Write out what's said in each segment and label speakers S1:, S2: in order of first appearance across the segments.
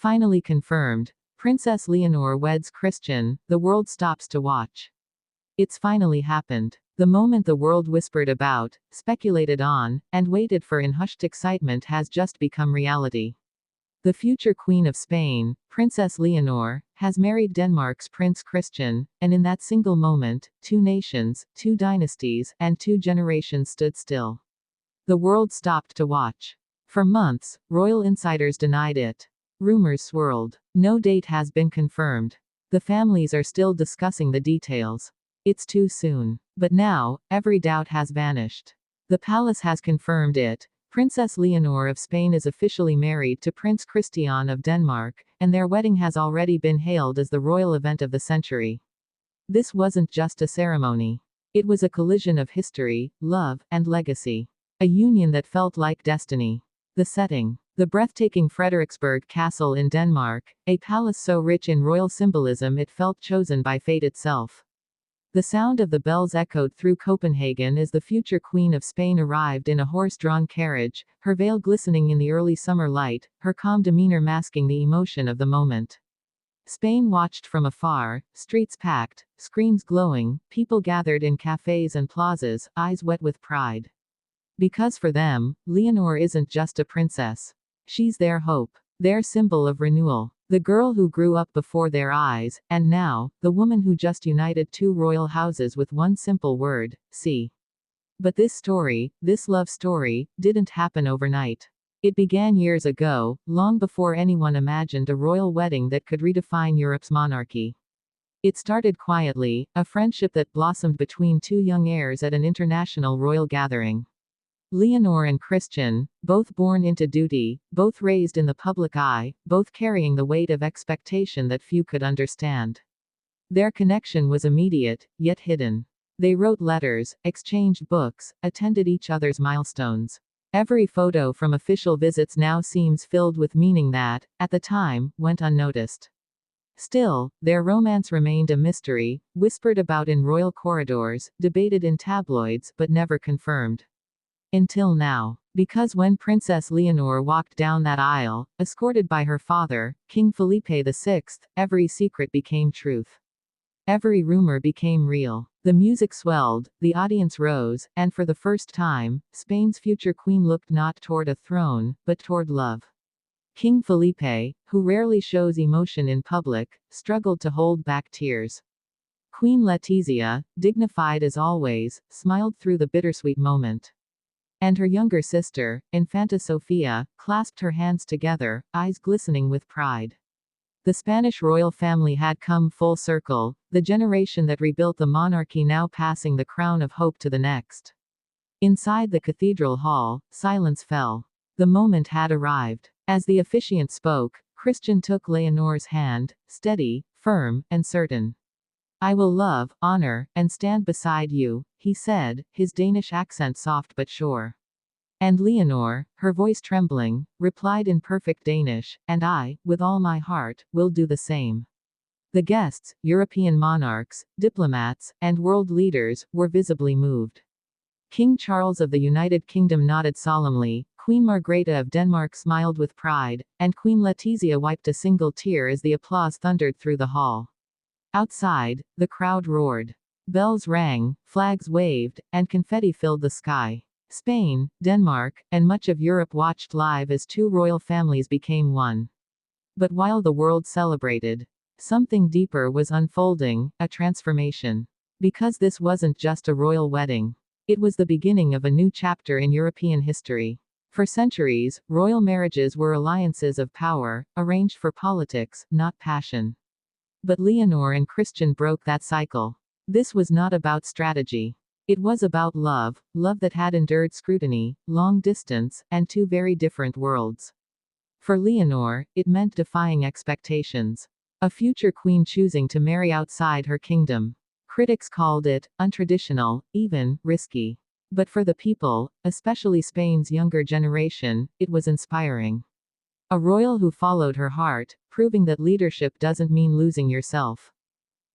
S1: Finally confirmed. Princess Leonor weds Christian, the world stops to watch. It's finally happened. The moment the world whispered about, speculated on, and waited for in hushed excitement has just become reality. The future Queen of Spain, Princess Leonor, has married Denmark's Prince Christian, and in that single moment, two nations, two dynasties, and two generations stood still. The world stopped to watch. For months, royal insiders denied it. Rumors swirled. No date has been confirmed. The families are still discussing the details. It's too soon. But now, every doubt has vanished. The palace has confirmed it. Princess Leonor of Spain is officially married to Prince Christian of Denmark, and their wedding has already been hailed as the royal event of the century. This wasn't just a ceremony. It was a collision of history, love, and legacy. A union that felt like destiny. The setting. The breathtaking Frederiksberg Castle in Denmark, a palace so rich in royal symbolism it felt chosen by fate itself. The sound of the bells echoed through Copenhagen as the future Queen of Spain arrived in a horse-drawn carriage, her veil glistening in the early summer light, her calm demeanor masking the emotion of the moment. Spain watched from afar, streets packed, screens glowing, people gathered in cafes and plazas, eyes wet with pride. Because for them, Leonor isn't just a princess. She's their hope, their symbol of renewal. The girl who grew up before their eyes, and now, the woman who just united two royal houses with one simple word, see. But this story, this love story, didn't happen overnight. It began years ago, long before anyone imagined a royal wedding that could redefine Europe's monarchy. It started quietly, a friendship that blossomed between two young heirs at an international royal gathering. Leonor and Christian, both born into duty, both raised in the public eye, both carrying the weight of expectation that few could understand. Their connection was immediate, yet hidden. They wrote letters, exchanged books, attended each other's milestones. Every photo from official visits now seems filled with meaning that, at the time, went unnoticed. Still, their romance remained a mystery, whispered about in royal corridors, debated in tabloids, but never confirmed. Until now. Because when Princess Leonor walked down that aisle, escorted by her father, King Felipe VI, every secret became truth. Every rumor became real. The music swelled, the audience rose, and for the first time, Spain's future queen looked not toward a throne, but toward love. King Felipe, who rarely shows emotion in public, struggled to hold back tears. Queen Letizia, dignified as always, smiled through the bittersweet moment. And her younger sister, Infanta Sofia, clasped her hands together, eyes glistening with pride. The Spanish royal family had come full circle, the generation that rebuilt the monarchy now passing the crown of hope to the next. Inside the cathedral hall, silence fell. The moment had arrived. As the officiant spoke, Christian took Leonor's hand, steady, firm, and certain. "I will love, honor, and stand beside you," he said, his Danish accent soft but sure. And Leonor, her voice trembling, replied in perfect Danish, "And I, with all my heart, will do the same." The guests, European monarchs, diplomats, and world leaders, were visibly moved. King Charles of the United Kingdom nodded solemnly, Queen Margrethe of Denmark smiled with pride, and Queen Letizia wiped a single tear as the applause thundered through the hall. Outside, the crowd roared. Bells rang, flags waved, and confetti filled the sky. Spain, Denmark, and much of Europe watched live as two royal families became one. But while the world celebrated, something deeper was unfolding, a transformation. Because this wasn't just a royal wedding. It was the beginning of a new chapter in European history. For centuries, royal marriages were alliances of power, arranged for politics, not passion. But Leonor and Christian broke that cycle. This was not about strategy. It was about love, love that had endured scrutiny, long distance, and two very different worlds. For Leonor, it meant defying expectations. A future queen choosing to marry outside her kingdom. Critics called it untraditional, even risky. But for the people, especially Spain's younger generation, it was inspiring. A royal who followed her heart, proving that leadership doesn't mean losing yourself.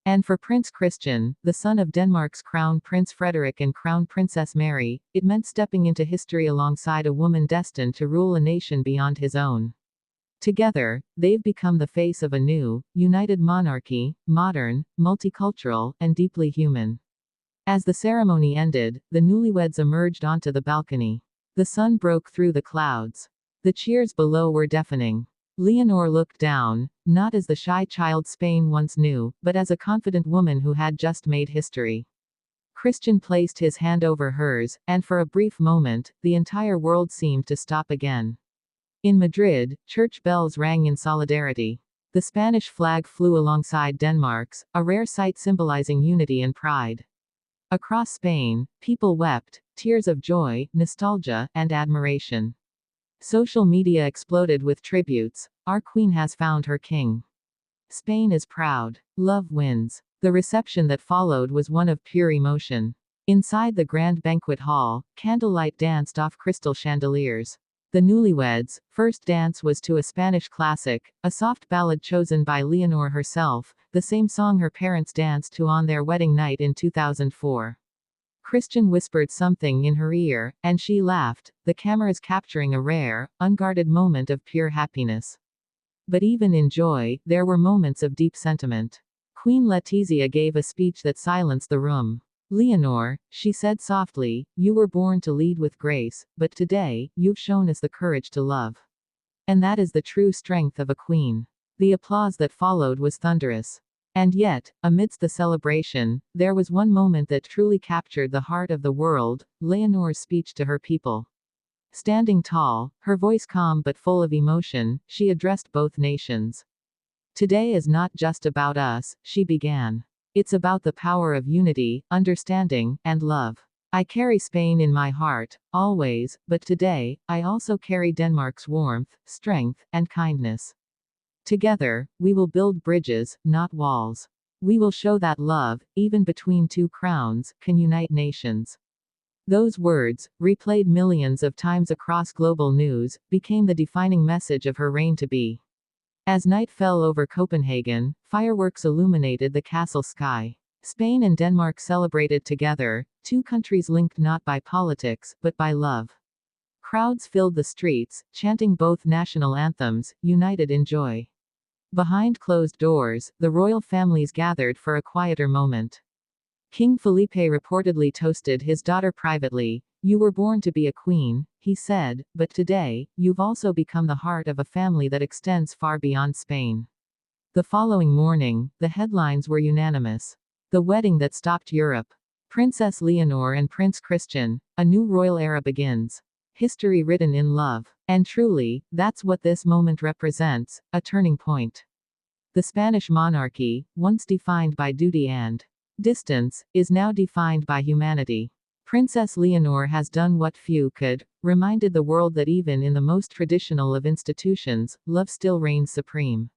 S1: And for Prince Christian, the son of Denmark's Crown Prince Frederik and Crown Princess Mary, it meant stepping into history alongside a woman destined to rule a nation beyond his own. Together, they've become the face of a new, united monarchy, modern, multicultural, and deeply human. As the ceremony ended, the newlyweds emerged onto the balcony. The sun broke through the clouds. The cheers below were deafening. Leonor looked down, not as the shy child Spain once knew, but as a confident woman who had just made history. Christian placed his hand over hers, and for a brief moment, the entire world seemed to stop again. In Madrid, church bells rang in solidarity. The Spanish flag flew alongside Denmark's, a rare sight symbolizing unity and pride. Across Spain, people wept, tears of joy, nostalgia, and admiration. Social media exploded with tributes. Our queen has found her king. Spain is proud. Love wins. The reception that followed was one of pure emotion. Inside the grand banquet hall, candlelight danced off crystal chandeliers. The newlyweds' first dance was to a Spanish classic, a soft ballad chosen by Leonor herself, the same song her parents danced to on their wedding night in 2004. Christian whispered something in her ear, and she laughed, the cameras capturing a rare, unguarded moment of pure happiness. But even in joy, there were moments of deep sentiment. Queen Letizia gave a speech that silenced the room. Leonor, she said softly, you were born to lead with grace, but today, you've shown us the courage to love. And that is the true strength of a queen. The applause that followed was thunderous. And yet, amidst the celebration, there was one moment that truly captured the heart of the world, Leonor's speech to her people. Standing tall, her voice calm but full of emotion, she addressed both nations. Today is not just about us, she began. It's about the power of unity, understanding, and love. I carry Spain in my heart, always, but today, I also carry Denmark's warmth, strength, and kindness. Together, we will build bridges, not walls. We will show that love, even between two crowns, can unite nations. Those words, replayed millions of times across global news, became the defining message of her reign to be. As night fell over Copenhagen, fireworks illuminated the castle sky. Spain and Denmark celebrated together, two countries linked not by politics, but by love. Crowds filled the streets, chanting both national anthems, united in joy. Behind closed doors, the royal families gathered for a quieter moment. King Felipe reportedly toasted his daughter privately. You were born to be a queen, he said, but today, you've also become the heart of a family that extends far beyond Spain. The following morning, the headlines were unanimous. The wedding that stopped Europe. Princess Leonor and Prince Christian, a new royal era begins. History written in love. And truly, that's what this moment represents, a turning point. The Spanish monarchy, once defined by duty and distance, is now defined by humanity. Princess Leonor has done what few could, reminded the world that even in the most traditional of institutions, love still reigns supreme.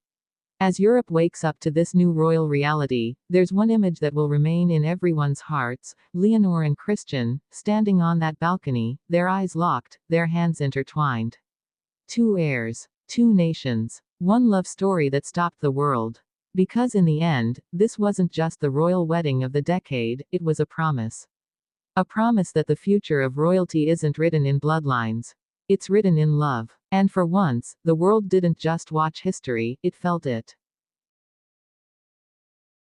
S1: As Europe wakes up to this new royal reality, there's one image that will remain in everyone's hearts, Leonor and Christian, standing on that balcony, their eyes locked, their hands intertwined. Two heirs, two nations, one love story that stopped the world. Because in the end, this wasn't just the royal wedding of the decade, it was a promise. A promise that the future of royalty isn't written in bloodlines. It's written in love. And for once, the world didn't just watch history, it felt it.